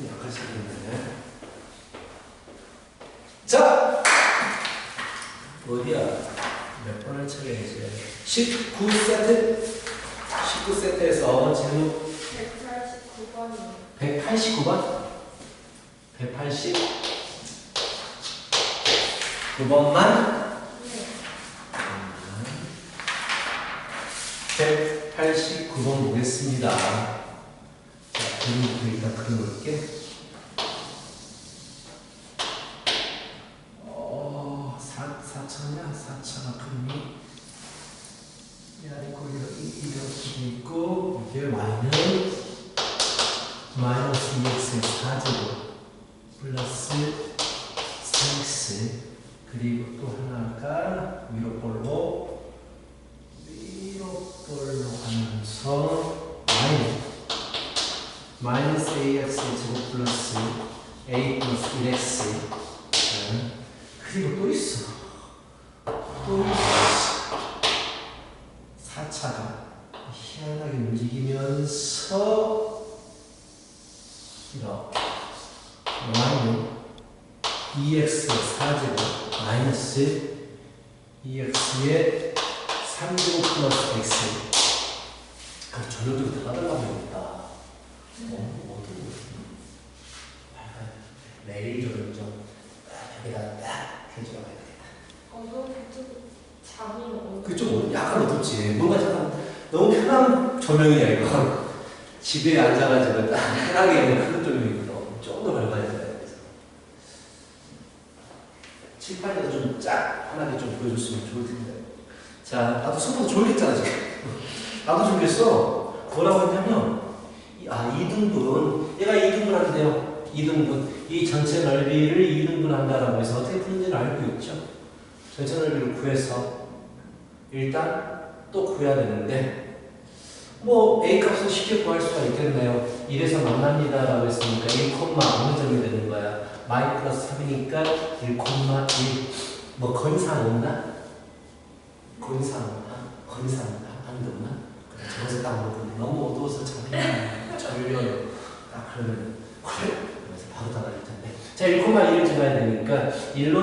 약간 생겼네. 자! 어디야? 몇 번을 쳐야지. 19세트? 19세트에서 제목 189번이요. 189번? 189번만? 네. 189번 보겠습니다. 자, 그림부터 일단 그려볼게. 4차냐? 4차가 그림이 야리고 이렇게 있고, 이게 마이너스 2x의 4제곱 플러스 3x, 그리고 또 하나가 위로 볼로 가면서 마이너스 ax의 제곱 플러스 a 플러스 1x, 그리고 또 있어. 4차가 희한하게 움직이면서 이렇게 y는 2x의 4제곱 마이너스 2x의 3제곱 플러스 x. 그럼 저녁도 다 달라고 했다. 내일 저녁 좀 여기다 딱 해주라고 해야 되겠다. 잠이 그쪽 약간 어둡지. 뭔가 잠깐 너무 편한 조명이야 이거. 집에 앉아가지고 딱 편하게 그런 조명이거든. 좀 더 밝아야 돼. 칠판에도 좀 쫙 편하게 좀 보여줬으면 좋을 텐데. 자, 나도 손보다 졸겠잖아 지금. 나도 졸겠어. 뭐라고 했냐면 이등분. 얘가 2등분 한대요. 2등분. 이 전체 넓이를 2등분 한다라고 해서 어떻게 푸는지를 알고 있죠. 전체 넓이를 구해서 일단 또 구해야 되는데, 뭐 A 값은 쉽게 구할 수가 있겠네요. 1에서 만납니다라고 했으니까 1, 어느 점이 되는 거야. 마이 플러스 3이니까 1, 1. 뭐 건상 없나? 건상 안 되나? 그래, 저기서 딱 먹고 너무 어두워서 참 절려요. 딱 그러면 그래. 그래서 바로 다 나릴 텐데. 자, 1, 1을 집어야 되니까 1로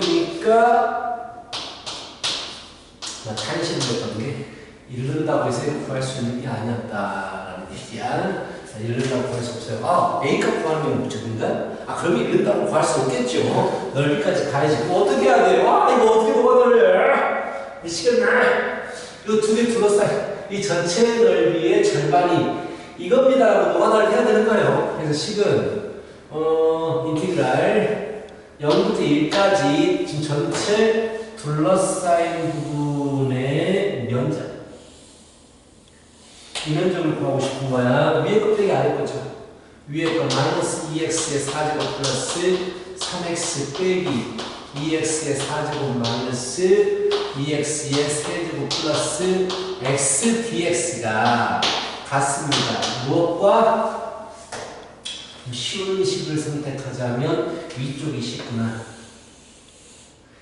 주니까 탄식이었던 게 잃는다고 해서 구할 수 있는 게 아니었다라는 얘기야. 자, 잃는다고 구할 수 없어요. A값 구하는 게 목적인가? 그럼 잃는다고 구할 수 없겠죠. 넓이까지 가야지. 그럼 어떻게 해야 돼요? 이거 어떻게 녹아내려? 미치겠네. 이 두 개 둘러싸여. 이 전체 넓이의 절반이 이겁니다라고 녹아내려 해야 되는 거예요. 그래서 식은 인티그랄 0부터 1까지 지금 전체 둘러싸인 부분의 면적, 이 면적을 구하고 싶은 거야. 위에 거 빼기 아래 거죠. 위에 거 마이너스 2x의 4제곱 플러스 3x 빼기 2x의 4제곱 마이너스 2x의 3제곱 플러스 x dx가 같습니다. 무엇과? 쉬운 식을 선택하자면 위쪽이 쉽구나.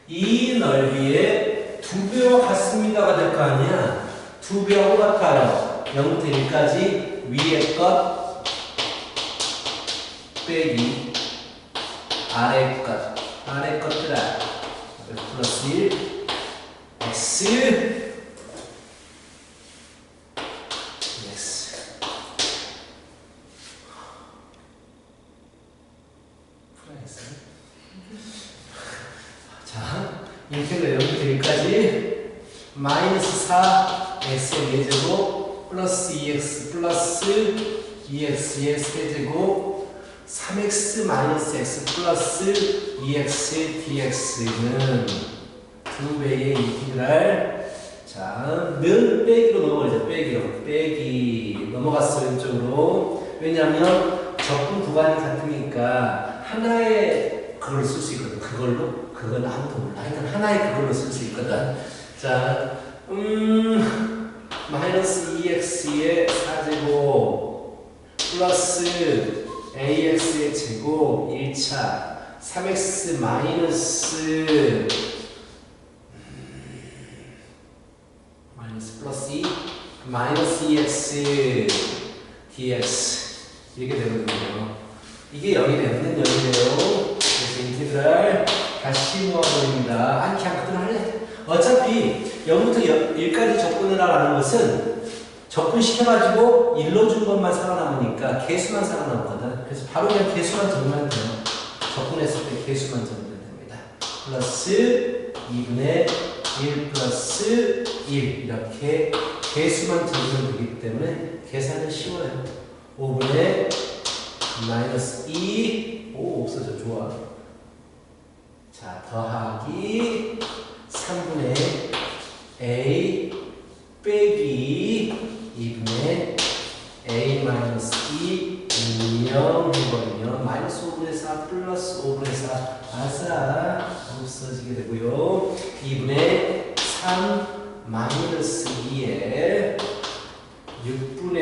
이 넓이의 2배와 같습니다가 될 거 아니야. 2배하고 같아요. 0부터 1까지 위에 것 빼기 아래 것들아 플러스 1 x 인테그랄 0부터 1까지 마이너스 4 x의 4제곱 플러스 2x 플러스 2x의 3제곱 3x 마이너스 x 플러스 2x의 dx는 2배의 인테그랄. 자, 는 빼기로 넘어가죠. 빼기 넘어갔어요. 왼쪽으로. 왜냐면 적분 구간이 같으니까 하나의 그걸 쓸 수 있거든. 그건 아무도 몰라. 하여튼 하나의 그걸로 쓸 수 있거든. 자, 마이너스 2x의 4제곱 플러스 ax의 제곱 1차 3x 마이너스 플러스 2 마이너스 2x dx 이렇게 되거든요. 이게 0이 되면 0이래요. 그래서 인테그랄 다시 모아버립니다. 아니 그냥 그대로 할래. 어차피 0부터 1까지 접근해라라는 것은 접근시켜가지고 1로 준 것만 살아남으니까 개수만 살아남거든. 그래서 바로 그냥 개수만 적으면 돼요. 접근했을 때 개수만 적으면 됩니다. 플러스 2분의 1 플러스 1 이렇게 개수만 적으면 되기 때문에 계산은 쉬워요. 5분의 마이너스 2 오 없어져 좋아. 자 더하기 3분의 a 빼기 2분의 a 마이너스 2 0 해버리면 마이너스 5분의 4 플러스 5분의 4 아싸 없어지게 되고요. 2분의 3 마이너스 2에 6분의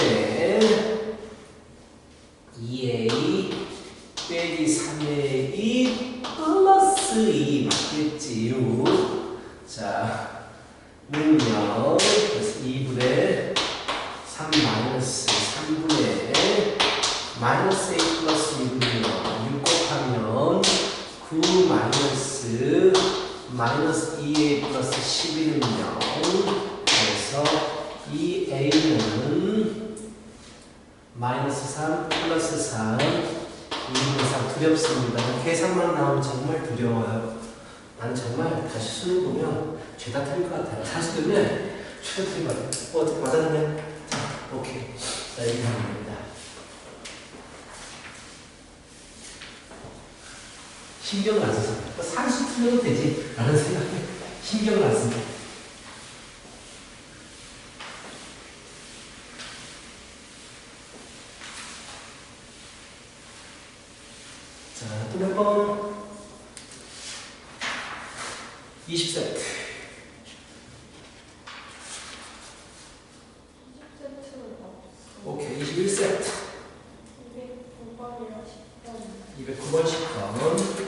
2a 빼기 3의 2 플러스 2 맞겠지요. 자, 는요. 그래서 2분의 3 마이너스 3분의 마이너스 a 플러스 2분이요. 6 곱하면 9 마이너스 마이너스 2a 플러스 11은요. 그래서 이 a는 마이너스 3 플러스 3 2분의 3 두렵습니다. 계산만 나오면 정말 두려워요. 나는 정말 다시 수능 보면 죄다 틀릴 것 같아요. 사실 때문에 죄다 틀린 것 같아요. 어떻게 맞았네? 자, 오케이. 자, 이렇게 하면 됩니다. 신경을 안 써서 상수 틀려도 되지 라는 생각에 신경을 안 씁니다. 자, 또 몇 번? 20세트. 오케이, 21세트. 209번 10번.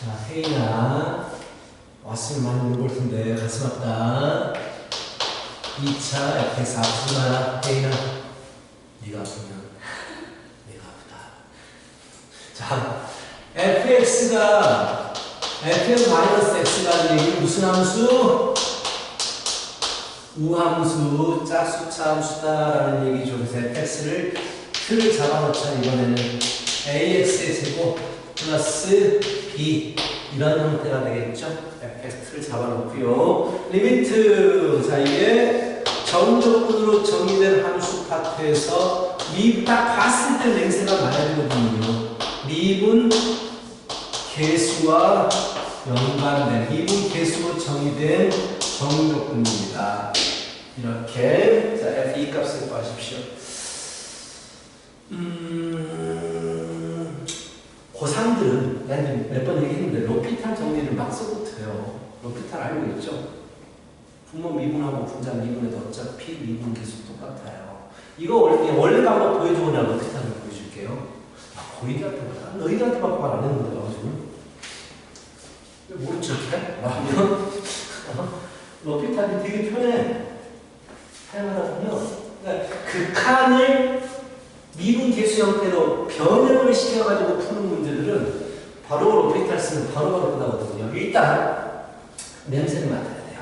자, 혜인아. 왔으면 많이 물어볼 텐데, 가슴 아프다. 2차 FX 아프구나. 혜인아. 네가 아프면 내가 아프다. 자, fx가 fx-x가 얘기 무슨 함수? 우함수, 짝수차 함수다라는 얘기죠. 그래서 fx를 틀을 잡아놓자. 이번에는 ax의 제곱 플러스 b 이런 형태가 되겠죠. fx 틀을 잡아놓고요. 리미트. 자, 이게 정조건으로 정의된 함수 파트에서 립 딱 봤을 때 냄새가 나야 되거든요. 립은 개수와 연관된 립은 개수로 정의된 정조건입니다. 이렇게 자 f 이 값을 구하십시오. 고3들은 몇 번 얘기했는데 로피탈 정리를 막 써붙어요. 로피탈 알고 있죠? 분모 미분하고 분자 미분에도 어차피 미분 계수 똑같아요. 이거 원래 한번 보여주고 내가 로피탈을 보여줄게요. 아, 고이들한테 말하 너희들한테밖에 말 안 했는데 지금 왜 모른 척해? 말하면 로피탈이 되게 편해. 사용하다 보면 극한을 미분 계수 형태로 변형을 시켜가지고 푸는 문제들은 바로 로피탈 쓰면 바로바로 끝나거든요. 일단 냄새를 맡아야 돼요.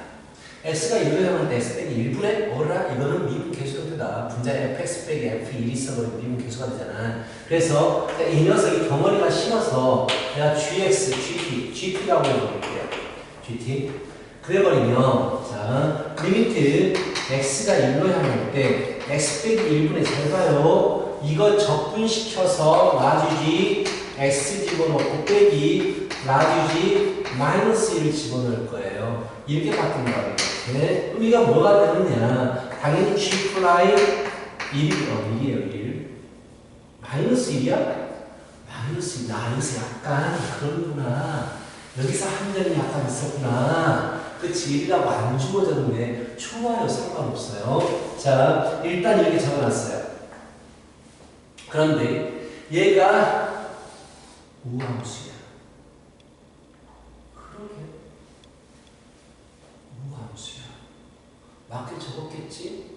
x가 1로 향할 때 x 빼기 1분의 어라 이거는 미분 계수 형태다. 분자에 fx 빼기 f1이 있어버리면 미분 계수가 되잖아. 그래서 이 녀석이 덩어리가 심어서 내가 gx, gt라고 해볼게요. gt 그래버리면 자 리미트 x가 1로 향할 때 x 빼기 1분의 잘 봐요. 이거 적분시켜서 라주지 x 집어넣고 빼기 라주지 마이너스 1을 집어넣을 거예요. 이렇게 바뀐 거예요. 네? 그럼 이거 뭐가 되느냐? 당연히 g 플라이 1이에요. 1. 마이너스 1이야? 마이너스 1. 아, 여기서 약간 그런구나. 여기서 한 점이 약간 있었구나. 그치, 1이라고 안 주어졌는데 좋아요. 상관없어요. 자, 일단 이렇게 적어놨어요. 그런데 얘가 우함수야. 그러게. 우함수. 적었겠지?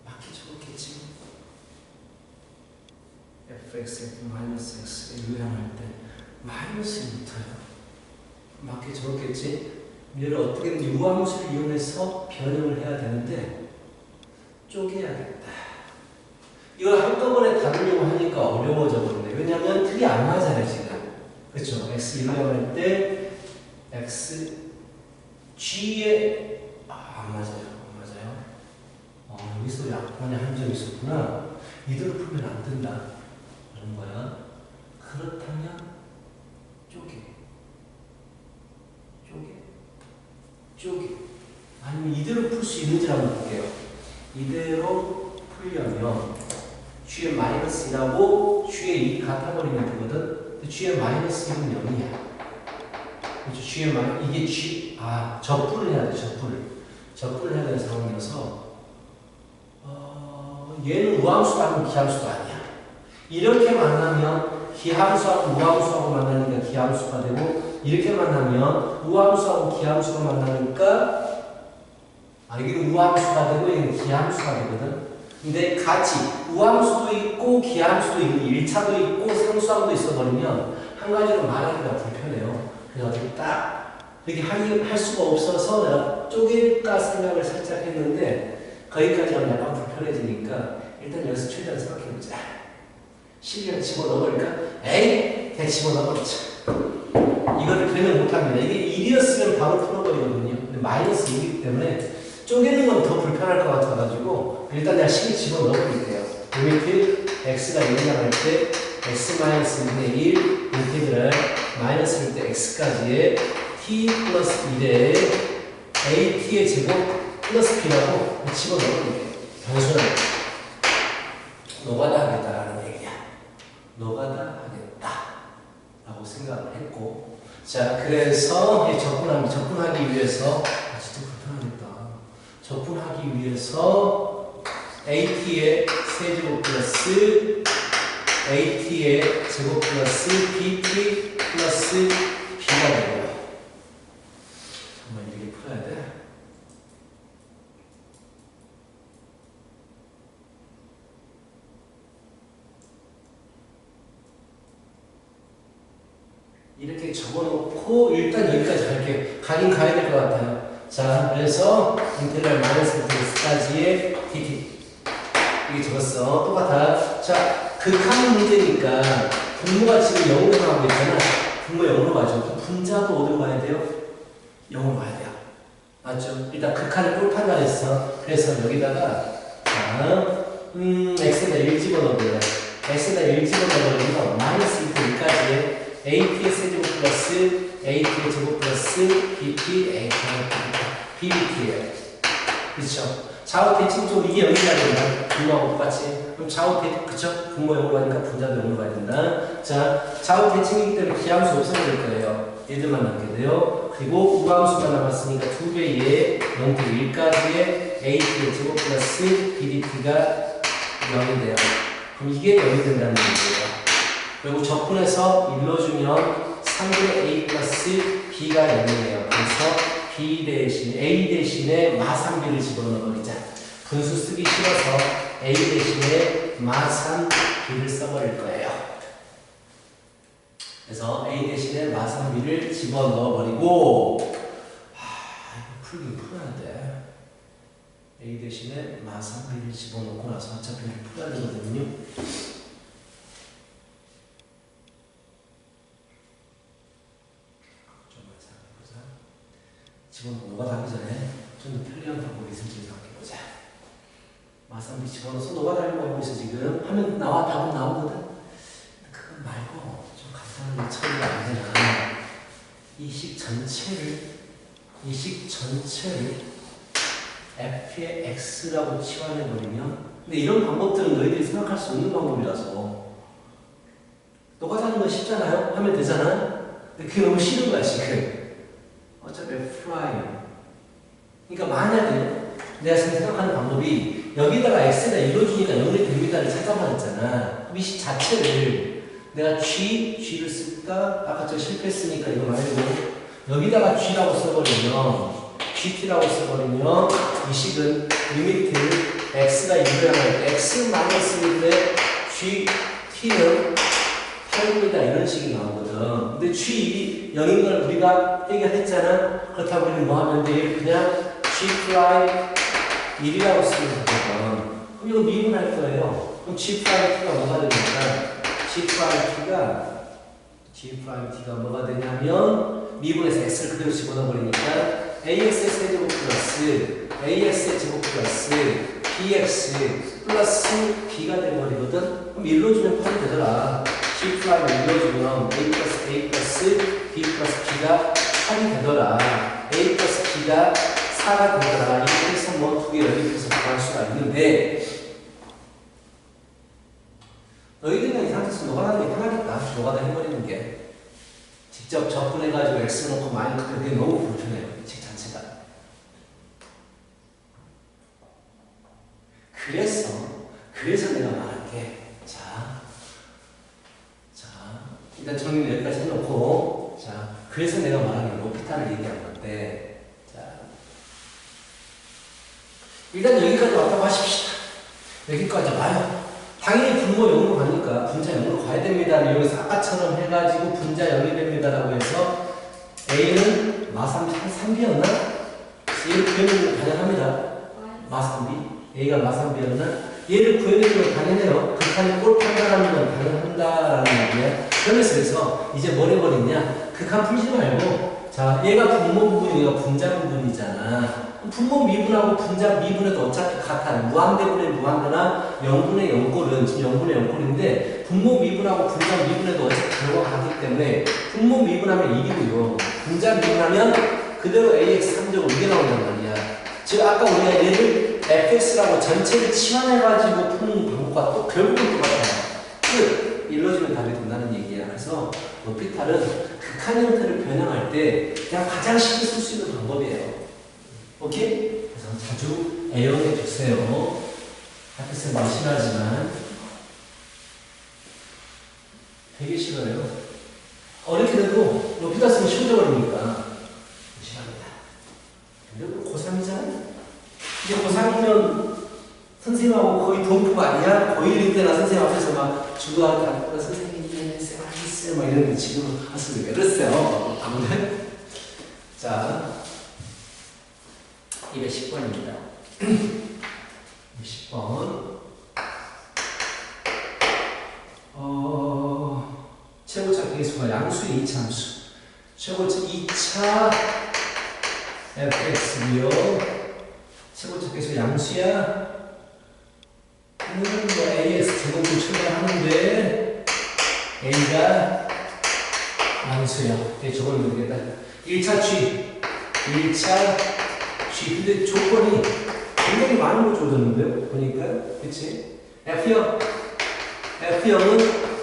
맞게 적었겠지? fx, f-x에 유형할 때 마이너스에 붙어요. 맞게 적었겠지? 얘를 어떻게든 유함수를 이용해서 변형을 해야 되는데 쪼개야겠다. 이걸 한꺼번에 다루려고 하니까 어려워져 버리네. 왜냐면 틀이 안 맞아요 지금. 그렇죠? x 유형할 때 x g에 안 맞아요. 여기서 약간의 함정이 있었구나. 이대로 풀면 안 된다. 그런 거야. 그렇다면 쪼개. 아니면 이대로 풀 수 있는지 한번 볼게요. 이대로 풀려면 g의 마이너스 1하고 g의 2 같아버리면 되거든. 근데 g의 마이너스 1은 0이야. 그렇죠? g의 마이너스 이게 g 적분을 해야 돼. 적분을 해야 되는 상황이어서 얘는 우함수도 아니고 기함수도 아니야. 이렇게 만나면 기함수하고 우함수하고 만나니까 기함수가 되고 이렇게 만나면 우함수하고 기함수가 만나니까 여기는 우함수가 되고 여기는 기함수가 되거든. 근데 같이 우함수도 있고 기함수도 있고 1차도 있고 상수함도 있어버리면 한 가지로 말하기가 불편해요. 그래서 어떻게 딱 이렇게 할 수가 없어서 내가 쪼갤까 생각을 살짝 했는데 거기까지 하면 약간 불편해지니까 일단 여기서 최대한 생각해보자. 12를 집어넣어버릴까? 에이! 그냥 집어넣어버리자. 이거를 그러면 못합니다. 이게 1이었으면 바로 풀어버리거든요. 근데 마이너스 1이기 때문에 쪼개는 건 더 불편할 것 같아가지고 일단 내가 12 집어넣어버릴게요. 리미트 x가 1이 나갈 때 x-1의 1 인테그랄 마이너스일 때 x까지의 t 플러스 1의 at의 제곱 플러스 b라고 집어넣어버릴게요. 단순하게 노가다 하겠다라는 얘기야. 노가다 하겠다 라고 생각을 했고, 자 그래서 적분하기 위해서 진짜 불편하겠다. 적분하기 위해서 at의 세제곱 플러스 at의 제곱 플러스 bt 플러스 b가 되고요. 정말 이렇게 풀어야 돼. 이렇게 적어놓고 일단 여기까지 갈게요. 가긴 가야 될 것 같아요. 자, 그래서 인테그랄 마이너스 x까지의 dt 이게 적었어. 똑같아. 자, 극한 문제니까 분모가 지금 0으로 가고 있잖아. 분모 0으로 가죠. 분자도 어디로 가야 돼요? 0으로 가야 돼요. 맞죠? 일단 극한을 꼴 판단했어. 그래서 여기다가 x에다 1 집어넣어볼래. x에다 1 집어넣어버리면 마이너스 2까지의 at의 세제곱 플러스 at의 제곱 플러스 bt bbt예요. 그렇죠? 좌우 대칭 쪽 이게 0이 가야 된다. 분모하고 똑같이. 그럼 좌우 대칭 그쵸? 분모 0으로 가니까 분자도 0으로 가야 된다. 자, 좌우 대칭이기 때문에 기함수 없어질 거예요. 얘들만 남게 돼요. 그리고 우함수가 남았으니까 2배의 0.1까지의 at의 제곱 플러스 bdt가 0이 돼요. 그럼 이게 0이 된다는 얘기예요. 그리고 적분해서 일러주면 3분의 a 플러스 b가 0이에요. 그래서 b 대신에 a 대신에 마3b를 집어넣어버리자. 분수 쓰기 싫어서 a 대신에 마3b를 써버릴 거예요. 그래서 a 대신에 마3b를 집어넣어버리고 이거 풀긴 풀어야 돼. a 대신에 마3b를 집어넣고 나서 어차피 풀어야 되거든요. 집어넣고 노가다 하기 전에 좀 더 편리한 방법이 있을지 생각해보자. 마3b 집어넣어서 노가다 하려고 하고 있어 지금. 하면 답은 나오거든. 그거 말고 좀 간단하게 처리가 안 되나. 이 식 전체를 f의 x라고 치환해버리면, 근데 이런 방법들은 너희들이 생각할 수 없는 방법이라서 노가다 하는 건 쉽잖아요? 하면 되잖아? 근데 그게 너무 싫은 거야 지금. 어차피 F'이에요. 그러니까 만약에 내가 생각하는 방법이 여기다가 X에다 이뤄주니까 0이 됩니다를 찾아봤잖아. 그럼 이 식 자체를 내가 G를 쓸까? 아까 저 실패했으니까 이거 말고 여기다가 G라고 써버리면 GT라고 써버리면 이 식은 리미트 x가 2로 향할 때 x-1의 GT는 8입니다. 이런 식이 나오거든. 근데 G 0인 걸 우리가 해결했잖아. 그렇다고 우리는 뭐 하면 돼? 그냥 G 프라임 1이라고 쓰면 되거든. 그럼 이거 미분할 거예요. 그럼 G 프라임 T가 뭐가 되니까 G 프라임 T가 뭐가 되냐면 미분에서 X를 그대로 집어넣어버리니까 AX의 세제곱 플러스 AX의 제곱 플러스 BX 플러스 B가 되어버리거든. 그럼 1로 주면 8이 되더라. G 프라임 1로 주면 A 플러스 B 플러스 B가 8이 되더라. A 플러스 B가 4가 되더라. 이렇게 해서 뭐 두 개 연립해서 구할 수가 있는데 너희들은 이 상태에서 노가다는 게 편하겠다. 노가다 해버리는 게. 직접 접근해가지고 X 놓고 마이너스 그게 너무 불편해요. 이 책 자체가. 그래서 내가 말할게. 자, 일단 정리는 여기까지 해놓고, 자, 그래서 내가 말하는 로피타를 얘기한 건데, 자, 일단 여기까지 왔다고 하십시다. 여기까지 와요. 당연히 분모 0으로 가니까 분자 0으로 가야 됩니다. 여기서 아까처럼 해가지고 분자 0이 됩니다라고 해서 A는 마삼비 3B였나? 얘를 구해내면 가능합니다. 마삼비. A가 마삼비였나? 얘를 구해내면 가능해요. 극한이 꼴 판단하면 가능한다라는 얘기야. 그래서 이제 뭘 해버리냐? 극한 풀지 말고 자 얘가 분모 부분, 얘가 분자 부분이잖아. 분모 미분하고 분자 미분에도 어차피 같아. 무한대분의 무한대나 0분의 0꼴은 지금 0분의 0꼴인데 분모 미분하고 분자 미분에도 어차피 결과가 같기 때문에 분모 미분하면 1이고요. 분자 미분하면 그대로 AX 3제곱 이게 나온단 말이야. 즉 아까 우리가 얘를 fx라고 전체를 치환해가지고 푸는 방법과 또 결국은 똑같아요. 끝! 일러주면 답이 된다는 얘기야. 그래서 로피탈은 극한 형태를 변형할 때 그냥 가장 쉽게 쓸 수 있는 방법이에요. 오케이? 그래서 자주 애용해 주세요. 학교생 너무 심하지만 되게 싫어요. 어렵게 돼도 로피탈 쓰면 쉬워져 버리니까 무시합니다. 근데 고3이잖아요. 이제 고3이면 선생님하고 거의 동포가 아니야? 고1 때나 선생님 앞에서 막 주구하고 다니고 선생님 쌤 막 이러는데 지금 하시면 왜 그랬어요? 아무튼 자 210번입니다. 210번 최고차 계수가 양수의 2차 함수 최고차 2차 fx고요. 최고차 계수 양수야. 뭐 ax 제곱을 출발하는데 a가 양수야. 저걸 모르겠다. 1차 g 1차 g 근데 조건이 굉장히 많은 거 줘줬는데요. 보니까 그치? F0 F0은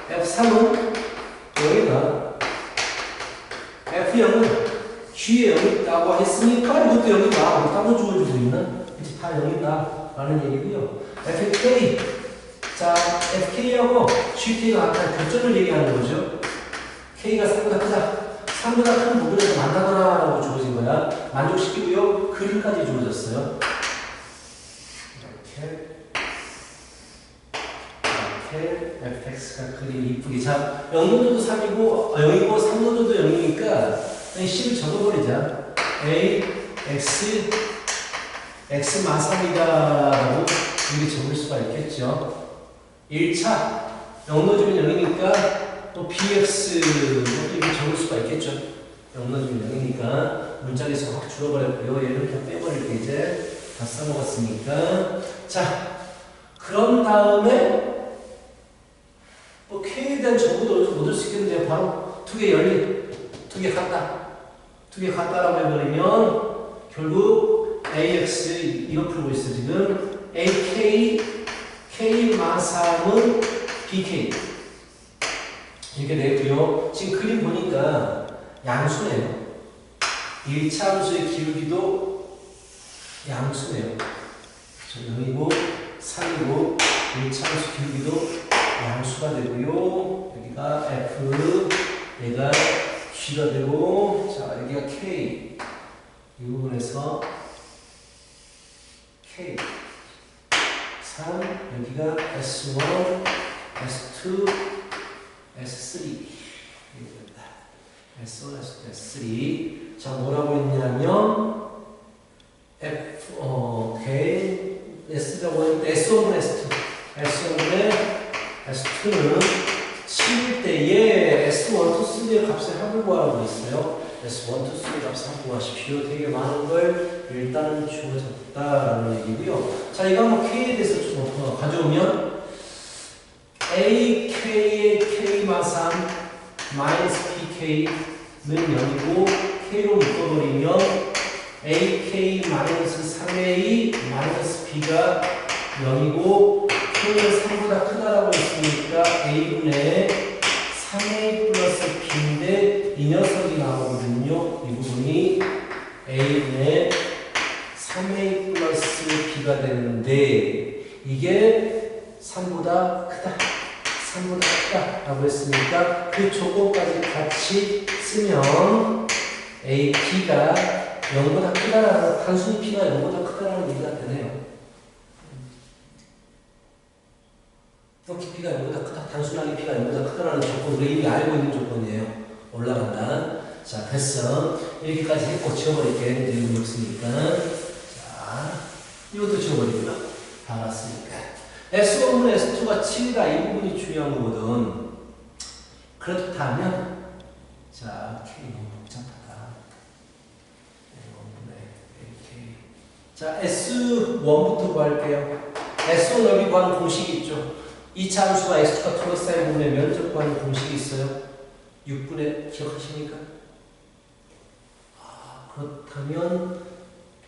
F3은 0이다. F0은 G에 0이 있다고 했으니까 이것도 0이다. 뭐 따로 주어주고 있나? 그치? 다 0이다. 라는 얘기고요. FK 자, FK하고 GK가 아까 교점을 얘기하는 거죠. K가 3보다 크다. 3보다 큰 부분에서 만나거나 라고 주어진 거야. 만족시키고요. 그림까지 주어졌어요. 이렇게 fx가 그림이 이쁘게. 자, 0노조도 3이고 0이고 3노조도 0이니까 10을 적어버리자. a x x 마삼이다라고 이렇게 적을 수가 있겠죠. 1차 0노조면 0이니까 또 bx 이렇게 적을 수가 있겠죠. 0노조면 0이니까 문자에서 확 줄어버렸고요. 얘를 그냥 빼버릴게. 이제 다 써먹었으니까. 자, 그런 다음에 뭐 K에 대한 정보도 얻을 수 있겠는데 바로 두 개 열리, 두 개 같다. 두 개 같다라고 해버리면 결국 AX 이거 풀고 있어 지금. AK, K 마삼은 BK 이렇게 되고요. 지금 그림 보니까 양수네요. 1차 함수의 기울기도 양수네요. 0이고 3이고 1차 함수 기울기도 양수가 되고요. 여기가 F, 얘가 G가 되고, 자, 여기가 K, 이 부분에서 K 3 여기가 S1, S2, S3 S1, S2, S3 자 뭐라고 했냐면 S라고 했는데 S1분의 S2 S1분의 S2는 7일 때에 S1, 2, 3의 값을 합을 구하라고 했어요. S1, 2, 3의 값을 합을 구하십시오. 되게 많은 걸 일단은 주어졌다라는 얘기고요. 자, 이거 한번 K에 대해서 좀 가져오면 AK의 K마상 마이너스 PK는 0이고 K로 묶어버리면 AK 마이너스 3A 마이너스 B가 0이고 K는 3보다 크다라고 했으니까 A분의 3A 플러스 B인데 이 녀석이 나오거든요. 이 부분이 A분의 3A 플러스 B가 되는데 이게 3보다 크다. 3보다 크다 라고 했으니까 그 조건까지 같이 쓰면 A, B가 0보다 크다라는 단순히 B가 0보다 크다라는 얘기가 되네요. B가 0보다 크다. 단순하게 B가 0보다 크다라는 조건 우리 이미 알고 있는 조건이에요. 올라간다. 자, 됐어. 이렇게까지 했고 지워버릴게. 내용이 없으니까. 자, 이것도 지워버리고요. 다 왔으니까. S1분의 S2가 7이다. 이 부분이 중요한 거거든. 그렇다면 자, K 너무 복잡하다. K. 자, S1부터 구할게요. S1 넓이 구하는 공식이 있죠. 2차 함수가 X2가 둘러싸인 부분의 면적 구하는 공식이 있어요. 6분의 기억하십니까? 그렇다면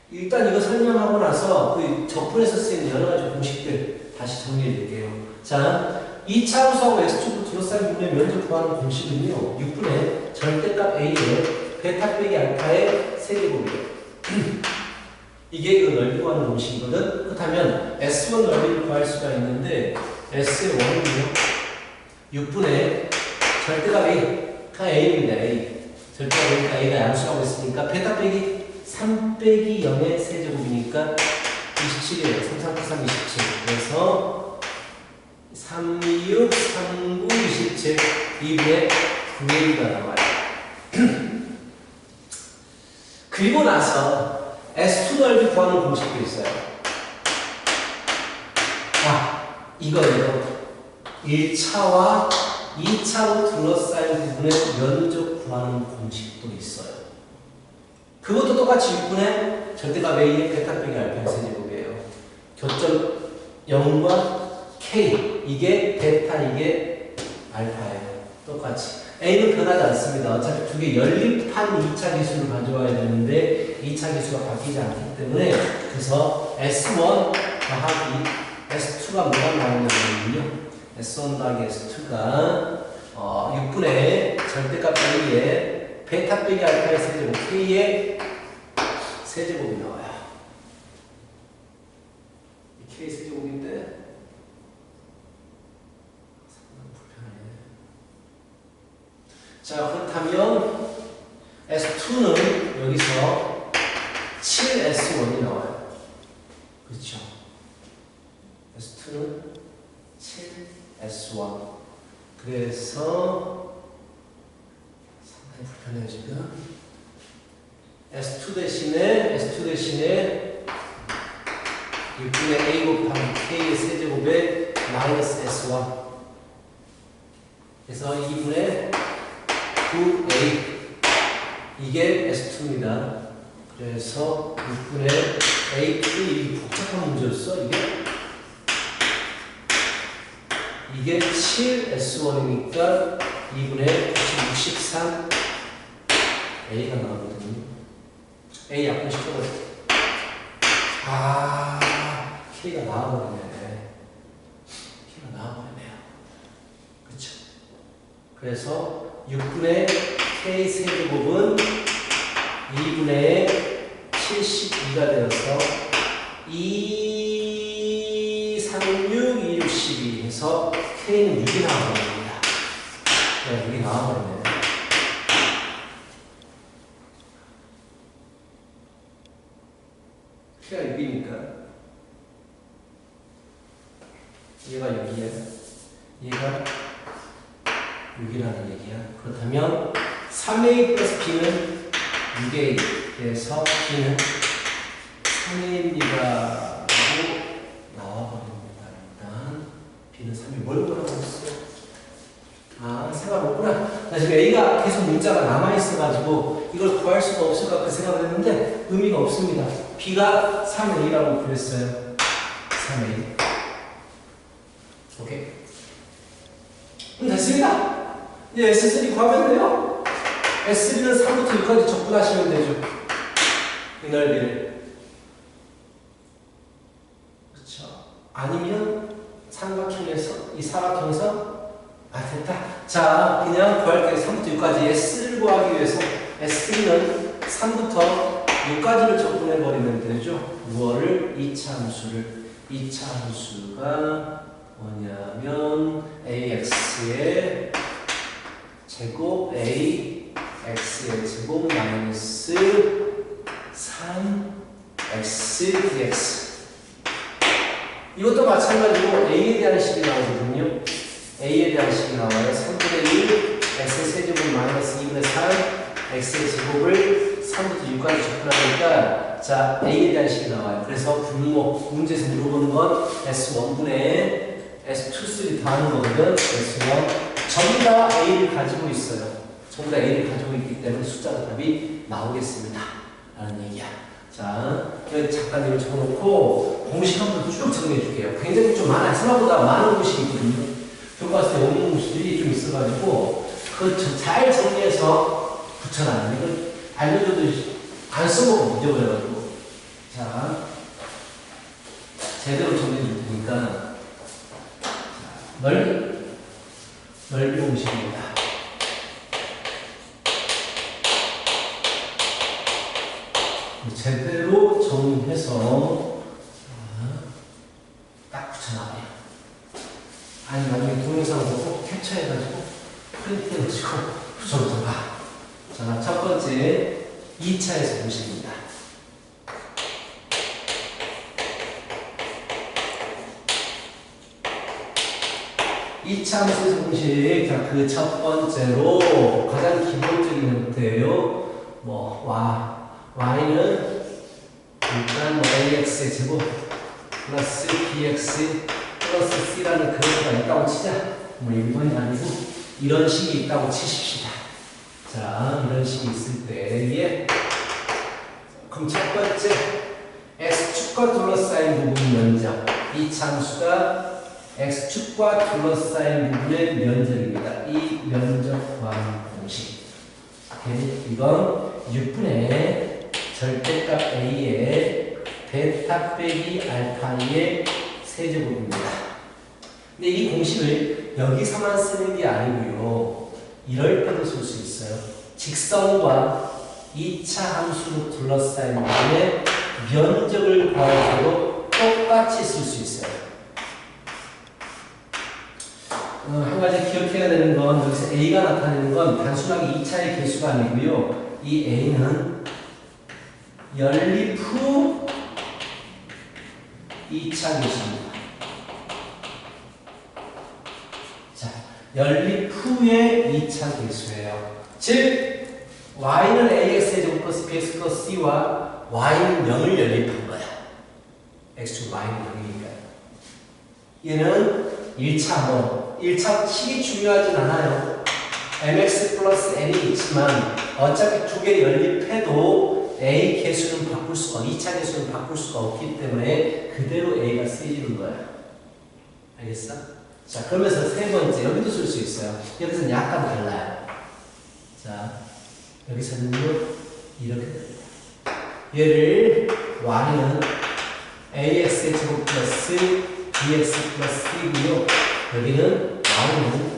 일단 이거 설명하고 나서 그 적분에서 쓰인 여러 가지 공식들 다시 정리해 드릴게요. 자, 2차 함수하고 X2가 둘러싸인 부분의 면적 구하는 공식은요. 6분의 절대값 A에 베타 빼기 알파의 세제곱이에요. 이게 그 넓이 구하는 공식이거든. 그렇다면 S1 넓이를 구할 수가 있는데 S의 원은요 6분의 절대값이 그냥 A입니다. A 절대값이니까 A가 양수라고 했으니까 베타 빼기 3 빼기 0의 세제곱이니까 27이에요. 3, 3, 3, 27 그래서 3, 6, 3, 9, 27 2분의 9A가 나와요. 그리고 나서 S2 넓이 구하는 공식도 있어요. 이거 1차와 2차로 둘러싸인 부분의 면적 구하는 공식도 있어요. 그것도 똑같이 6분의 절대값 A의 베타 빼기 알파의 세제곱이에요. 교점 0과 K 이게 베타 이게 알파예요. 똑같이 A는 변하지 않습니다. 어차피 두 개 연립한 2차 기수를 가져와야 되는데 2차 기수가 바뀌지 않기 때문에 그래서 S1 더하기 S2가 뭐가 나오냐면요. S1 더하기 S2가 6분의 절대값 A의 베타 빼기 알파의 세제곱 K의 세제곱이 나와요. 이 K 세제곱인데 상당히 불편하네. 자, 그렇다면 S2는 여기서 7S1이 나와요. 그렇죠? S2는 7S1 그래서 상당히 불편해요 지금. S2 대신에 6분의 A 곱하기 K의 세제곱에 마이너스 S1 그래서 2분의 9A 이게 S2입니다. 그래서 6분의 A 이 복잡한 문제였어 이게 7S1이니까 2분의 63 A가 나오거든요. A 약분시켜버렸어. K가 나와버리네. 그쵸? 그래서 6분의 K 세제곱은 2분의 72가 되어서 2, 3, 6, 2, 6, 12 해서 K는 6이 나와버립니다. 네, 6이 나와버리네. P가 6이니까 얘가 6이야. 얘가 6이라는 얘기야. 그렇다면 3A 플러스 B는 6A에서 B는 3A입니다. 라고 나와버립니다. 일단 B는 3A. 뭘 보라고 했어? 아, 생각 없구나. 나 지금 A가 계속 문자가 남아있어가지고 이걸 구할 수가 없을 것 같아 생각을 했는데 의미가 없습니다. B가 3A라고 그랬어요. 3A. 오케이. 됐습니다. 이제 S3 구하면 돼요. S3는 3부터 6까지 적분하시면 되죠. 이 넓이를. 그렇죠. 아니면 삼각형에서 이 사각형에서 됐다. 자, 그냥 구할게요. 3부터 6까지 S를 구하기 위해서 S3는 3부터 6까지를 적분해버리면 되죠. 무엇을? 2차 함수를. 2차 함수가 뭐냐면 AX의 제곱 AX의 제곱 마이너스 3X dx. 이것도 마찬가지로 A에 대한 식이 나오거든요. A에 대한 식이 나와요. 3분의 1 X의 세제곱 마이너스 2분의 3 X의 제곱을 3부터 6까지 접근하니까 자 A에 대한 식이 나와요. 그래서 분모 문제에서 물어보는 건 S1분의 S2, 3 더하는 거거든. S1 전부 다 A를 가지고 있어요. 전부 다 A를 가지고 있기 때문에 숫자가 답이 나오겠습니다. 라는 얘기야. 자, 여기 잠깐 이걸 적어놓고 공식 한번 쭉 정리해 줄게요. 굉장히 좀 많아요. 생각보다 많은 공식이 있거든요. 교과서에 없는 공식들이 좀 있어가지고 그거 잘 정리해서 붙여놔요. 이거 알려줘도 안 써먹고 잊어버려가지고. 자, 제대로 정리해 줄 테니까. 넓이 공식입니다. 제대로 정리해서 딱 붙여놔요. 아니 나중에 동영상을 보고 캡처해가지고 프린트해가지고 붙여놓던가. 자, 첫 번째 2차에서 공식입니다. 2차 함수에서 공식. 자, 그 첫 번째로 가장 기본적인 형태예요. y는 일단 ax의 제곱 플러스 bx 플러스 c라는 그래프가 있다고 치자. 1번이 아니고 이런 식이 있다고 치십시다. 자, 이런 식이 있을 때에 그럼 첫 번째 x축과 둘러싸인 부분 면적. 이 함수가 x축과 둘러싸인 부분의 면적입니다. 이 면적 구하는 공식. 이건 6분의 절대값 a의 베타 빼기 알파의 세제곱입니다. 근데 이 공식을 여기서만 쓰는 게 아니고요. 이럴 때도 쓸 수 있어요. 직선과 2차 함수로 둘러싸인 부분의 면적을 구할 때도 똑같이 쓸 수 있어요. 한 가지 기억해야 되는 건 여기서 A가 나타내는 건 단순하게 2차의 개수가 아니고요. 이 A는 연립 후 2차 개수입니다. 자, 연립 후의 2차 개수예요. 즉, Y는 AX의 제곱 플러스 BX 플러스 C와 Y는 0을 연립한 거야. X축 Y는 0이니까요. 얘는 1차 1차 식이 중요하진 않아요. mx 플러스 n이 있지만 어차피 두 개 연립해도 A 개수는 바꿀 수가 2차 개수는 바꿀 수가 없기 때문에 그대로 A가 쓰이는 거야. 알겠어? 자, 그러면서 세 번째 여기도 쓸 수 있어요. 여기서는 약간 달라요. 자, 여기서는요 이렇게 됩니다. 얘를 y는 ax의 제곱 플러스 bx 플러스 c고요. 여기는 y는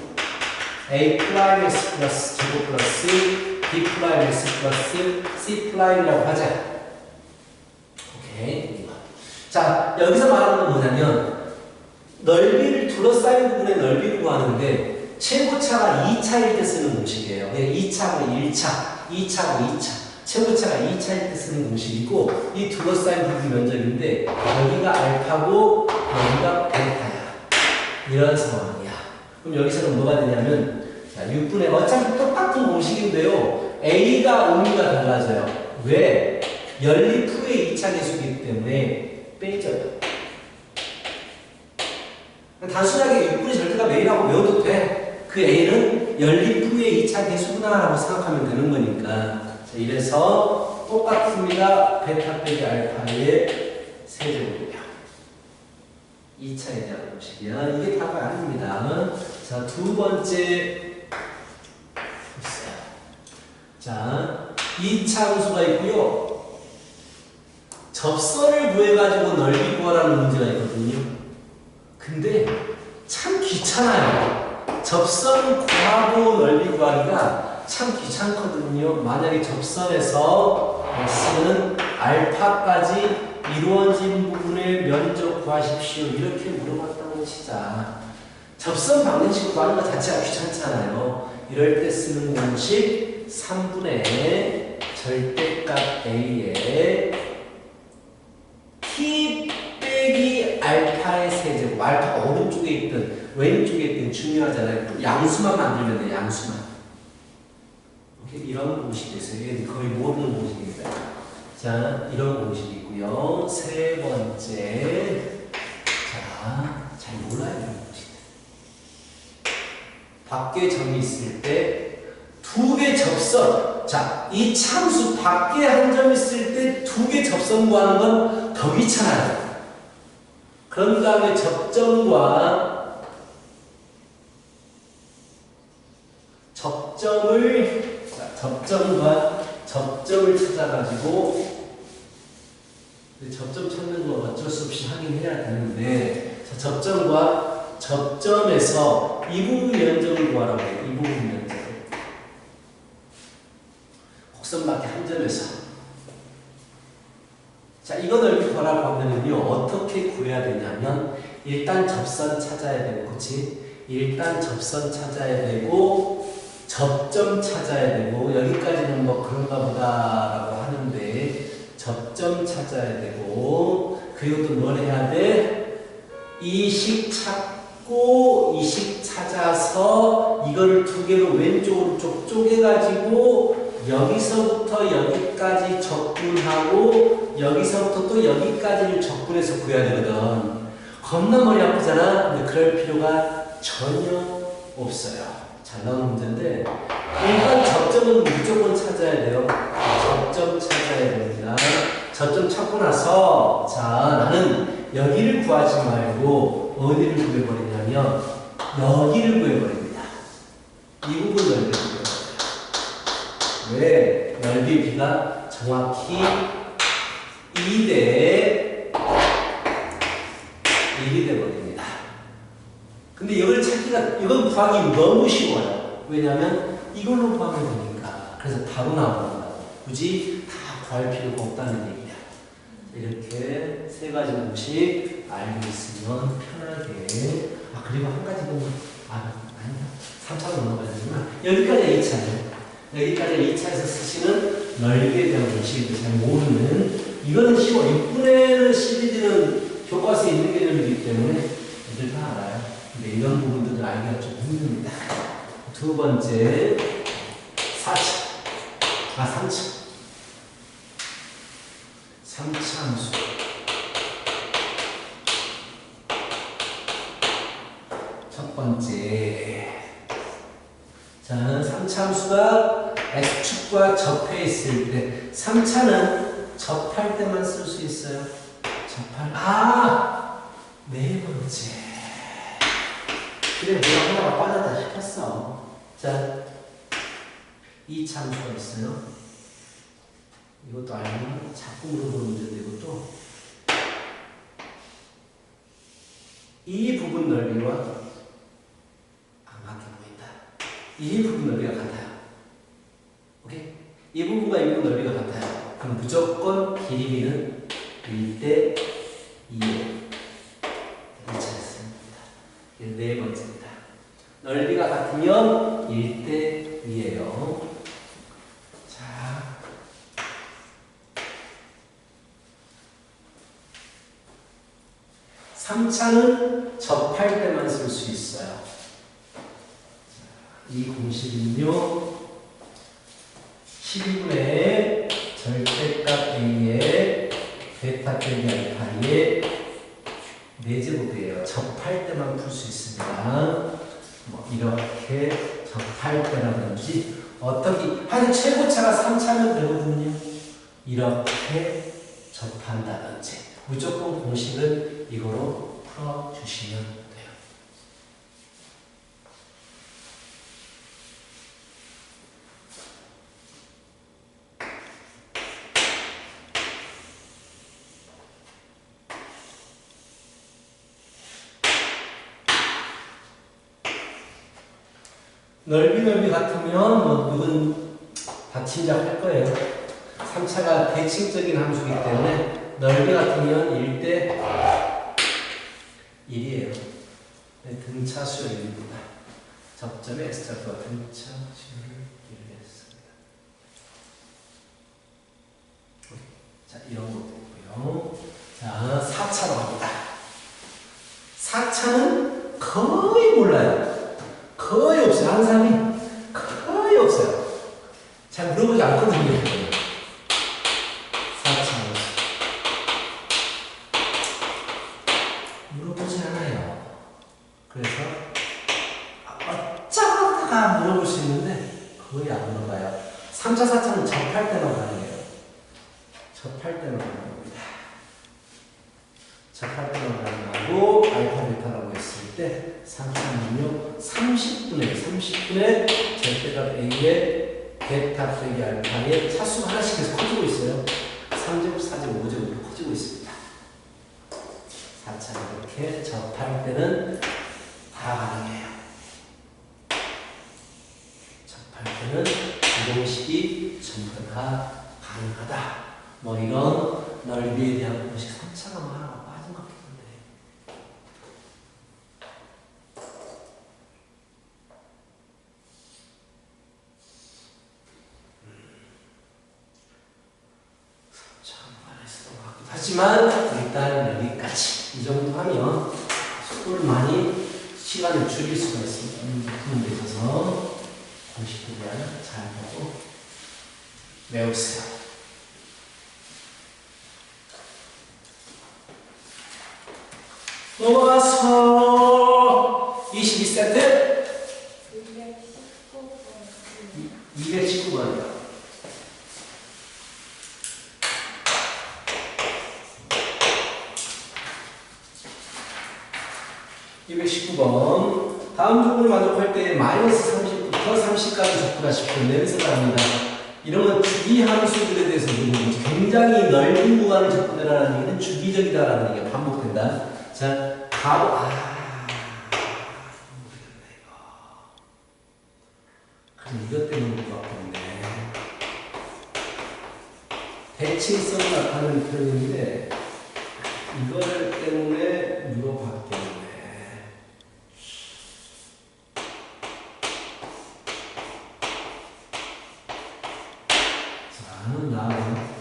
a 플라이스 플러스 제곱 플러스 b 플라이스 플러스 c 플라이라고 하자. 오케이. 자, 여기서 말하는 건 뭐냐면 넓이를 둘러싸인 부분의 넓이를 구하는데 최고차가 2차일 때 쓰는 공식이에요. 2차하고 1차, 2차하고 2차. 최고차가 2차일 때 쓰는 공식이고 이 둘러싸인 부분 면적인데 여기가 알파고 여기가 베타야. 이런 상황이야. 그럼 여기서는 뭐가 되냐면 자, 6분의 어차피 똑같은 공식인데요. A가 의미가 달라져요. 왜? 연립 후의 2차 계수이기 때문에 빼져요. 단순하게 6분의 절대가 매일하고 외워도 돼. 그 A는 연립 후의 2차 계수구나 라고 생각하면 되는 거니까. 자, 이래서 똑같습니다. 베타 빼기 알파의 세제곱이에요. 2차에 대한 공식이야. 이게 답이 아닙니다. 자, 두 번째 있어요. 자, 2차 함수가 있고요. 접선을 구해가지고 넓이 구하라는 문제가 있거든요. 근데 참 귀찮아요. 접선 구하고 넓이 구하기가 참 귀찮거든요. 만약에 접선에서 S는 알파까지 이루어진 부분의 면적 구하십시오. 이렇게 물어봤다고 치자. 접선 방정식 구하는 것 자체가 귀찮잖아요. 이럴 때 쓰는 공식 3분의 절대값 A에 T 빼기 알파의 세제곱. 알파가 오른쪽에 있든 왼쪽에 있든 중요하잖아요. 양수만 만들면 돼. 양수만. 오케이? 이런 공식이 있어요. 거의 모르는 공식입니다. 자, 이런 공식이고요. 세 번째. 자, 잘 몰라요. 이런 공식. 밖에 점이 있을 때 두 개 접선. 자, 이 참수 밖에 한 점 있을 때 두 개 접선 구하는 건 더 귀찮아요. 그런 다음에 접점과 접점을 찾아가지고 접점 찾는 건 어쩔 수 없이 하긴 해야 되는데 자, 접점과 접점에서 이 부분 면적을 구하라고 해요. 이 부분 면적. 곡선 밖에 한 점에서. 자, 이거 넓이 구하라고 하면은요, 어떻게 구해야 되냐면, 일단 접선 찾아야 되고, 그치? 일단 접선 찾아야 되고, 접점 찾아야 되고, 여기까지는 뭐 그런가 보다라고 하는데, 접점 찾아야 되고, 그리고 또 뭘 해야 돼? 이식 찾고, 이식 찾아서, 이거를 두 개로 왼쪽으로 쪽 쪼개가지고, 여기서부터 여기까지 접근하고 여기서부터 또 여기까지를 접근해서 구해야 되거든. 겁나 머리 아프잖아. 근데 그럴 필요가 전혀 없어요. 잘 나오는 문제인데 일단 접점은 무조건 찾아야 돼요. 접점 찾아야 됩니다. 접점 찾고 나서 자, 나는 여기를 구하지 말고 어디를 구해버리냐면 여기를 구해버립니다. 이 부분 넓이를 구해버립니다. 왜? 넓이비가 정확히 2대 1이 되거든요. 근데 이걸 찾기가, 이건 구하기 너무 쉬워요. 왜냐면 이걸로 구하면 되니까. 그래서 바로 나옵니다. 굳이 다 구할 필요가 없다는 얘기야. 이렇게 세 가지 공식 알고 있으면 편하게. 아, 그리고 한 가지 보면, 아니다. 3차로 넘어가야 되지만, 여기까지 2차죠. 여기까지 2차에서 쓰시는 넓이에 대한 공식을 잘 모르는, 이거는 쉬워. 6분의 시리즈는 교과서에 있는 개념이기 때문에 이들 다 알아요. 근데 이런 부분들은 알기가 좀 힘듭니다. 두 번째, 3차. 3차 함수. 첫 번째. 자, 3차 함수가 X축과 접해 있을 때, 3차는 접할 때만 쓸 수 있어요. 네 번째. 그래, 내가 하나가 빠졌다 싶었어. 자, 2차 함수가 있어요. 이것도 알면 자꾸 물어보는 문제인데, 이것도. 이 부분 넓이와 안 맞게 보인다. 이 부분 넓이가 같아요. 오케이? 이 부분과 이 부분 넓이가 같아요. 그럼 무조건 길이는 1대 2예요. 2차였습니다. 네 번째입니다. 넓이가 같으면 1대 2예요. 자, 3차는 접할 때만 쓸 수 있어요. 이 공식은요, 12분의 절대값 A의 베타 빼기 알파의 4제곱이에요. 접할 때만 풀 수 있습니다. 뭐 이렇게 접할 때라든지 어떻게 하여튼 최고차가 3차면 되거든요. 이렇게 접한다든지 무조건 공식은 이거로 풀어주시면 돼요. 넓이 같으면 뭐 누군 다 짐작할 거예요. 3차가 대칭적인 함수이기 때문에 넓이 같으면 1대 1이에요. 네, 등차 수열 1입니다. 접점의 X좌표와 등차 수열을 1을 했습니다. 자, 이런 것도 있고요. 자, 4차로 갑니다. 4차는 거의 몰라요. 거의 없어요. 하는 사람이 거의 없어요. 잘 물어보지 않거든요. 4차 물어보지 않아요. 그래서 어쩌다가 물어볼 수 있는데 거의 안 물어봐요. 3차, 4차는 접할 때만 가능해요. 접할 때만 가능합니다. 접할 때만 가능하고 알파 베타라고 했을 때 3차는요 30분의 절대값 A의 베타 빼기 알파의 차수가 하나씩 계속 커지고 있어요. 3제곱, 4제곱, 5제곱으로 커지고 있습니다. 4차 이렇게 접할 때는 다 가능해요. 접할 때는 이 공식이 전부 다 가능하다. 뭐 이런 넓이에 대한 공식 3차가 뭐 하나가 빠진 것 같은데. 하지만 일단 여기까지 이 정도 하면 속도를 많이 시간을 줄일 수가 있습니다. 부분에 있어서 공식들을 잘 보고 외우세요. 넘어가서 22세트 219번이요. 219번. 다음 조건을 만족할 때 마이너스 30부터 30까지 접근하 싶은 냄새가 납니다. 이러면 주기 함수들에 대해서 굉장히 넓은 구간을 접근해라는 얘기는 주기적이다라는 얘기가 반복된다. 자, 바로 모르겠네 이거. 그럼 이것 때문에 것 같은데. 대칭성을 나타내는 표현인데 이거를 때문에 물어봤겠네. 나와요.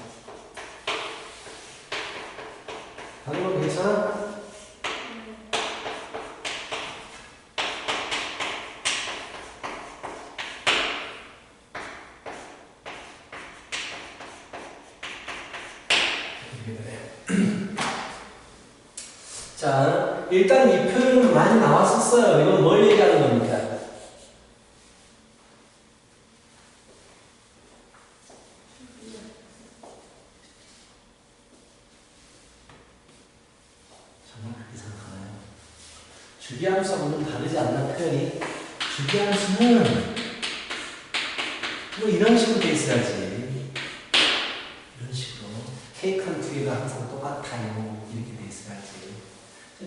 다른 거 괜찮아? 자, 일단 이 표현은 많이 나왔었어요. 이건 뭘 얘기하는 겁니까? 주기함수하고는 다르지 않나 표현이? 주기함수는 뭐 이런 식으로 돼 있어야지. 이런 식으로 케이크 한 두 개가 항상 똑같아요. 이렇게 돼 있어야지.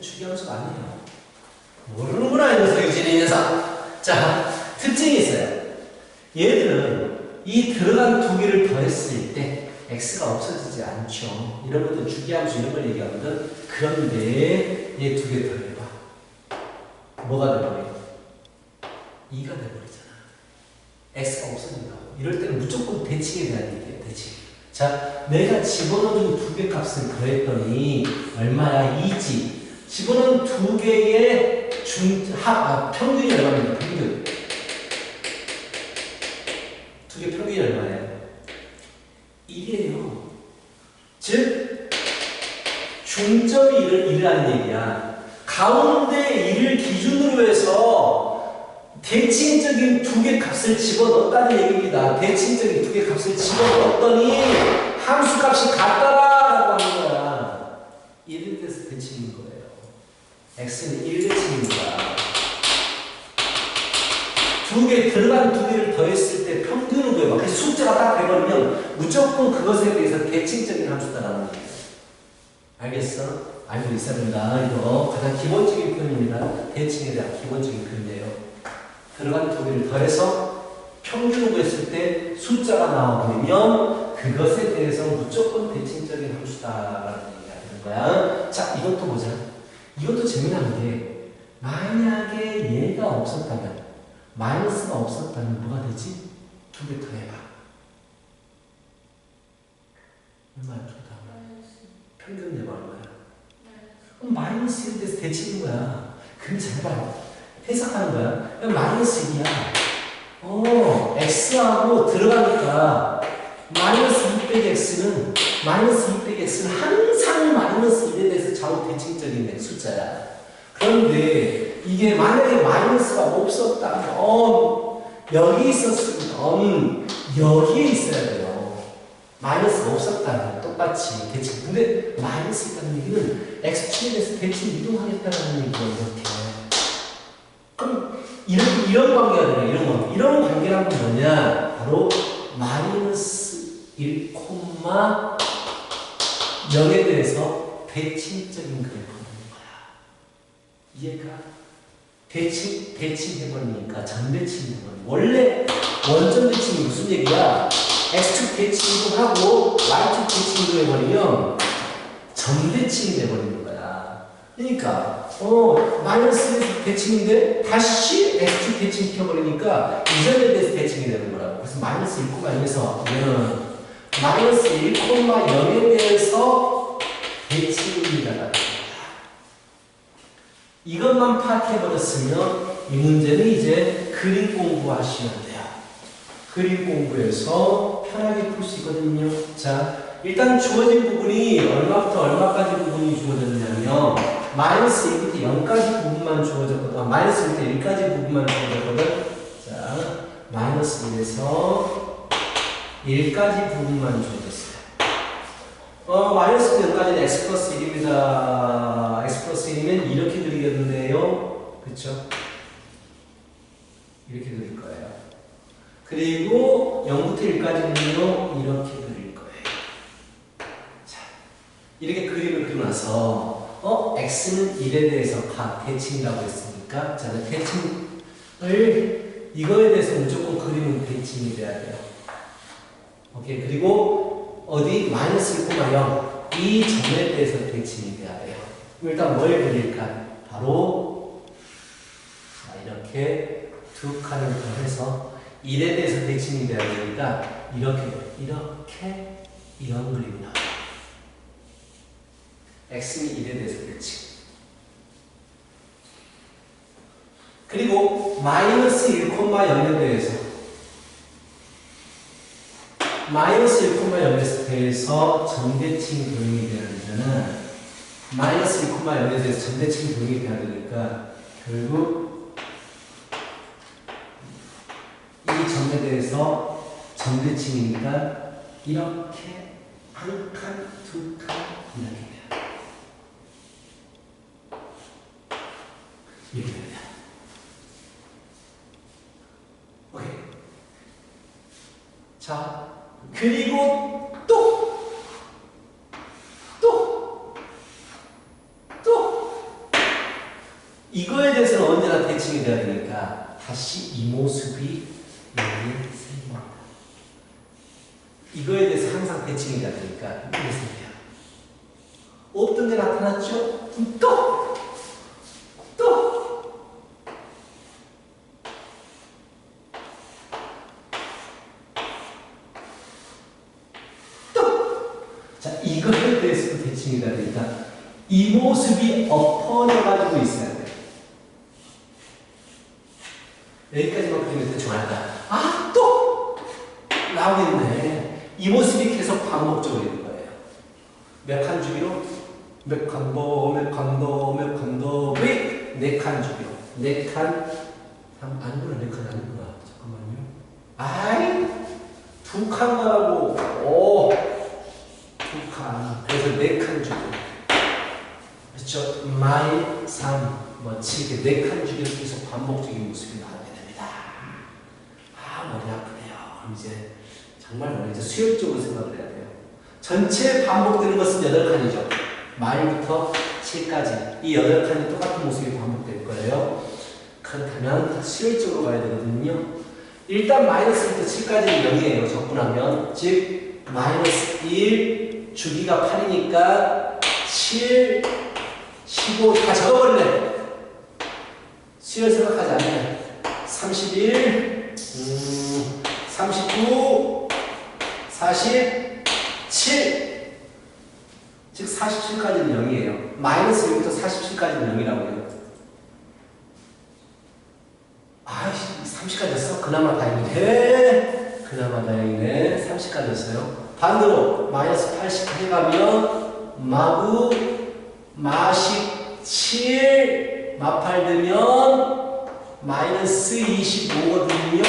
주기함수가 아니에요. 모르는구나 이 녀석, 유진이 이 녀석. 자, 특징이 있어요. 얘들은 이 들어간 두 개를 더했을 때 x가 없어지지 않죠. 이런 것들 주기함수 이런 걸 얘기하거든. 그런데 얘 두 개 더해봐. 뭐가 돼버려요? 2가 돼버리잖아. x가 없어진다고. 이럴 때는 무조건 대칭에 대한 얘기예요. 대칭. 자, 내가 집어넣어준 두 개 값을 더했더니 얼마야? 2지. 집어넣은 두 개의 평균이 얼마입니까? 평균. 두 개 평균이 얼마예요? 1이에요. 즉, 중점이 1이라는 얘기야. 가운데 1을 기준으로 해서 대칭적인 두 개 값을 집어넣었다는 얘기입니다. 대칭적인 두 개 값을 집어넣었더니 함수 값이 같다라고 하는 거야. 1에 대해서 대칭인 거예요. x는 1대칭입니다. 들어간 두 개를 더했을 때 평균을 구해봐. 그래서 숫자가 딱 돼버리면 무조건 그것에 대해서 대칭적인 함수다라는 얘기예요. 알겠어? 알고 있어야 된다. 이거 가장 기본적인 표현입니다. 대칭에 대한 기본적인 표현이에요. 들어간 두 개를 더해서 평균을 구했을 때 숫자가 나와버리면 그것에 대해서 무조건 대칭적인 함수다라는 얘기가 되는 거야. 자, 이것도 보자. 이것도 재미난 게 만약에 얘가 없었다면 마이너스가 없었다면 뭐가 되지? 두 개 더해봐. 얼마야? 두 개 더하면 평균 내가 얼마야? 그럼 마이너스 1에 대해서 대칭인 거야. 그럼 제발 해석하는 거야. 그럼 마이너스 1이야. x하고 들어가니까 마이너스 2 빼기 x는 항상 마이너스 1에 대해서 좌우 대칭적인 숫자야. 그런데 이게 만약에 마이너스가 없었다면 여기 있었으면 여기에 있어야 돼요. 마이너스가 없었다면 똑같이 대칭. 근데 마이너스 있다는 얘기는 x축에 대해서 대칭 이동하겠다는 얘기예요. 이렇게. 그럼 이런 관계가 되네. 이런 관계란 건 뭐냐? 바로 마이너스 1, 0에 대해서 대칭적인 그래프. 이해가? 대칭해버리니까 전대칭해버리니까 원래 원점 대칭이 무슨 얘기야? x축 대칭도 하고 y축 대칭도 해버리면 전대칭이 돼버리는 거야. 그러니까 마이너스 대칭인데 다시 x축 대칭시켜버리니까 이전에 대해서 대칭이 되는 거라고. 그래서 마이너스 1,0에서 얘는 마이너스 1,0에 대해서 대칭입니다. 이것만 파악해버렸으면 이 문제는 이제 그림 공부하시면 돼요. 그림 공부해서 편하게 풀 수 있거든요. 자, 일단 주어진 부분이 얼마부터 얼마까지 부분이 주어졌냐면 마이너스 1부터 0까지 부분만 주어졌거든. 마이너스 1부터 1까지 부분만 주어졌거든. 자, 마이너스 1에서 1까지 부분만 주어졌어요. 마이너스 0까지는 x 플러스 1입니다. x 플러스 1이면 이렇게 그리겠는데요. 그쵸? 이렇게 그릴 거예요. 그리고 0부터 1까지는요, 이렇게 그릴 거예요. 자, 이렇게 그림을 그리고 나서, x는 1에 대해서 대칭이라고 했으니까, 자, 대칭을, 이거에 대해서 무조건 그림은 대칭이 돼야 돼요. 오케이. 그리고, 마이너스 1,0. 이 점에 대해서 대칭이 돼야 돼요. 일단 뭘 그릴까? 바로, 자, 이렇게 두 칸을 더해서 1에 대해서 대칭이 돼야 되니까, 이렇게, 이런 그림이 나와요. x는 1에 대해서 대칭. 그리고, 마이너스 1,0에 대해서, 마이너스 1,0에 대해서 전대칭 도형이 되려면 마이너스 1,0에 대해서 전대칭 도형이 돼야 되니까 결국 이 점에 대해서 전대칭이니까 이렇게 한 칸, 두 칸 이렇게 돼요. 이렇게 됩니다. 오케이. 자. 그리고 또 이거에 대해서는 언제나 대칭이 돼야 되니까 다시 이 모습이 여기에 생깁니다. 이거에 대해서 항상 대칭이 돼야 되니까 이렇게 생겨요. 없던 게 나타났죠? 또 자, 이거에 대해서도 대칭이 돼야 되니까 이 모습이 엎어져가지고 있어야 돼. 여기까지만 그리면 대충 알까? 아, 또! 나오겠네. 이 모습이 계속 반복적으로 있는 거예요. 몇 칸 주기로? 몇 칸 더, 몇 칸 더, 몇 칸 더, 왜? 4칸 주기로. 4칸, 아니구나, 4칸 아니구나. 잠깐만요. 아이, 2칸 가라고. 오, 2칸. 그래서 4칸 주기로. 그렇죠? 마일, 3, 뭐, 7, 4칸 주기로 계속 반복적인 모습이 나오게 됩니다. 아, 머리 아프네요. 그럼 이제, 정말 머리 이제 수열적으로 생각을 해야 돼요. 전체 반복되는 것은 8칸이죠. 마일부터 7까지. 이 8칸이 똑같은 모습이 반복될 거예요. 그렇다면, 수열적으로 가야 되거든요. 일단 마이너스부터 7까지는 0이에요. 적분하면. 즉, 마이너스 1, 주기가 8이니까 7, 15, 다 적어버릴래. 수열 생각하지 않네. 31, 39, 47. 즉, 47까지는 0이에요. 마이너스 1부터 47까지는 0이라고요. 아이씨, 30까지였어? 그나마 다행이네. 그나마 다행이네. 30까지였어요. 반대로, 마이너스 80 해가면, 마구, 마십 7, 마팔 되면 마이너스 25거든요.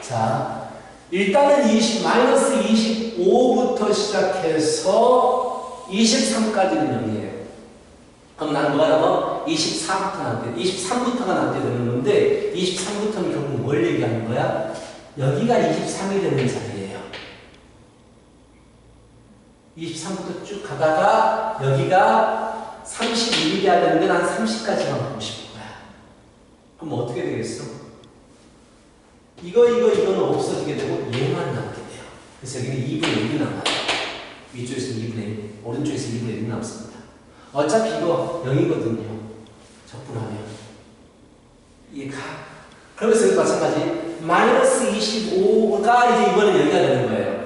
자, 일단은 마이너스 25부터 시작해서 23까지는 0이에요. 그럼 난 뭐가 나와? 24부터 나한테, 23부터가 나한테 되는 건데, 23부터는 결국 뭘 얘기하는 거야? 여기가 23이 되는 자리예요. 23부터 쭉 가다가 여기가 31이 돼야 되는데 난 30까지만 가고 싶은 거야. 그럼 어떻게 되겠어? 이거는 없어지게 되고 얘만 남게 돼요. 그래서 여기는 2분의 1이 남아요. 위쪽에서는 2분의 1, 오른쪽에서 2분의 1이 남습니다. 어차피 이거 0이거든요. 적분하면. 이해가? 그러면서 여기 마찬가지. 마이너스 25가 이제 이번에 여기가 되는 거예요.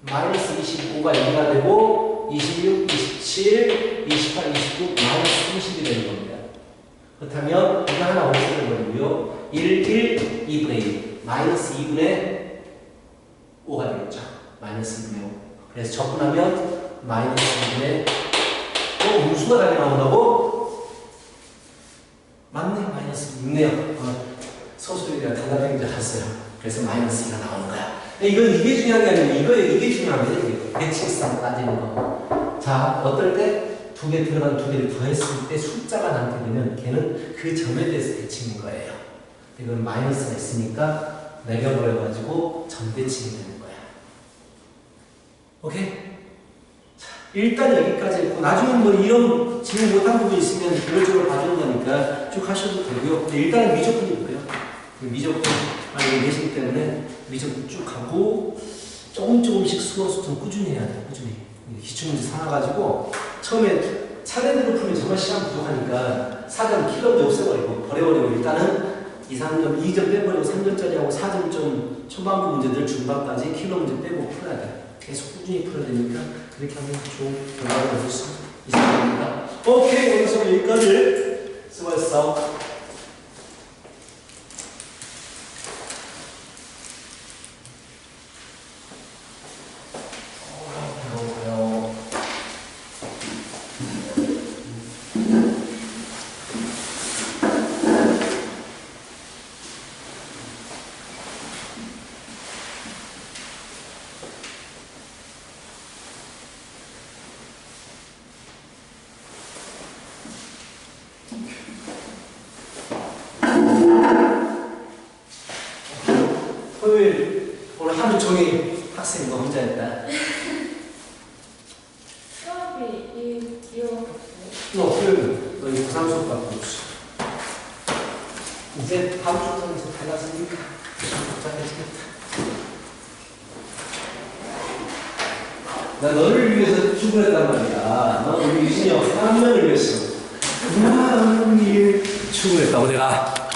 마이너스 25가 여기가 되고 26, 27, 28, 29, 마이너스 30이 되는 겁니다. 그렇다면 이거 하나 없어지는 거고요. 1, 1, 2분의 1, 마이너스 2분의 5가 되겠죠. 마이너스 2분의 5. 그래서 적분하면 마이너스 2분의 음수가 다시 나온다고? 맞네요. 마이너스 6네요. 소수들이랑 단답형인 줄 알았어요. 그래서 마이너스 2가 나오는 거야. 이게 중요한 게 아니고 이게 중요한 거예요. 배치상 따지는 거. 자, 어떨 때 두 개 들어간 두 개를 더했을 때 숫자가 남게 되면 걔는 그 점에 대해서 배치는 거예요. 이건 마이너스가 있으니까 매겨버려가지고 점 배치게 되는 거야. 오케이? 자, 일단 여기까지 했고 나중에 뭐 이런 지금 못한 부분이 있으면 결론적으로 봐주는 거니까 쭉 하셔도 되고요. 근데 일단은 미적분이고요. 미적분 여기 계시기 때문에 미적분 쭉 가고 조금씩 수업 좀 꾸준히 해야 돼요. 꾸준히. 기출문제 사놔가지고 처음에 차례대로 풀면 정말 시간 부족하니까 4점 킬러문제 없애버리고 버려버리고 일단은 2, 3점, 2점 빼버리고 3점짜리하고 4점 좀 초반부 문제들 중반까지 킬러문제 빼고 풀어야 돼. 계속 꾸준히 풀어야 되니까 그렇게 하면 좋은 결과를 얻을 수 있습니다. 오케이, 오늘 수업 여기까지. 수고했어. 토요일 오늘 하루 종일 학생이 너 혼자 했다. 수업이 이어갔어요? 토요일 너 이거 고3 수업 받고 있어. 이제 다음 주부터는 이제 달라지니까 복잡해지겠다. 나 너를 위해서 출근했단 말이야. 너 우리 유진이 형 3명을 위해서. 그만 일 출근했다고 내가.